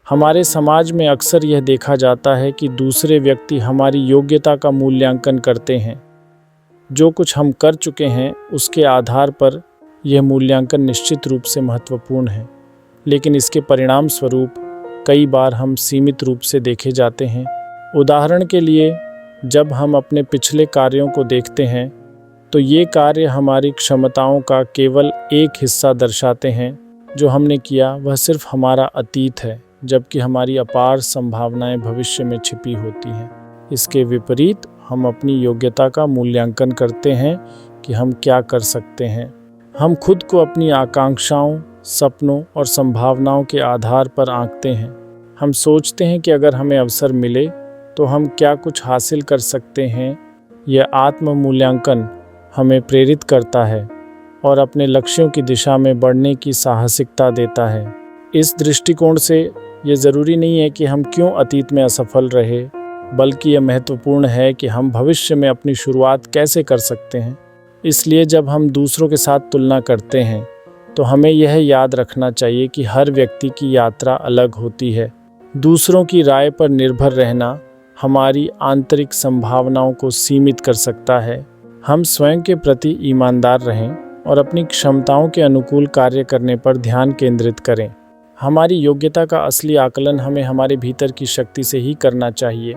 हमारे समाज में अक्सर यह देखा जाता है कि दूसरे व्यक्ति हमारी योग्यता का मूल्यांकन करते हैं। जो कुछ हम कर चुके हैं उसके आधार पर यह मूल्यांकन निश्चित रूप से महत्वपूर्ण है, लेकिन इसके परिणाम स्वरूप कई बार हम सीमित रूप से देखे जाते हैं। उदाहरण के लिए, जब हम अपने पिछले कार्यों को देखते हैं तो ये कार्य हमारी क्षमताओं का केवल एक हिस्सा दर्शाते हैं। जो हमने किया वह सिर्फ हमारा अतीत है, जबकि हमारी अपार संभावनाएं भविष्य में छिपी होती हैं। इसके विपरीत हम अपनी योग्यता का मूल्यांकन करते हैं कि हम क्या कर सकते हैं। हम खुद को अपनी आकांक्षाओं, सपनों और संभावनाओं के आधार पर आंकते हैं। हम सोचते हैं कि अगर हमें अवसर मिले तो हम क्या कुछ हासिल कर सकते हैं। यह आत्म मूल्यांकन हमें प्रेरित करता है और अपने लक्ष्यों की दिशा में बढ़ने की साहसिकता देता है। इस दृष्टिकोण से ये ज़रूरी नहीं है कि हम क्यों अतीत में असफल रहे, बल्कि यह महत्वपूर्ण है कि हम भविष्य में अपनी शुरुआत कैसे कर सकते हैं। इसलिए जब हम दूसरों के साथ तुलना करते हैं तो हमें यह याद रखना चाहिए कि हर व्यक्ति की यात्रा अलग होती है। दूसरों की राय पर निर्भर रहना हमारी आंतरिक संभावनाओं को सीमित कर सकता है। हम स्वयं के प्रति ईमानदार रहें और अपनी क्षमताओं के अनुकूल कार्य करने पर ध्यान केंद्रित करें। हमारी योग्यता का असली आकलन हमें हमारे भीतर की शक्ति से ही करना चाहिए।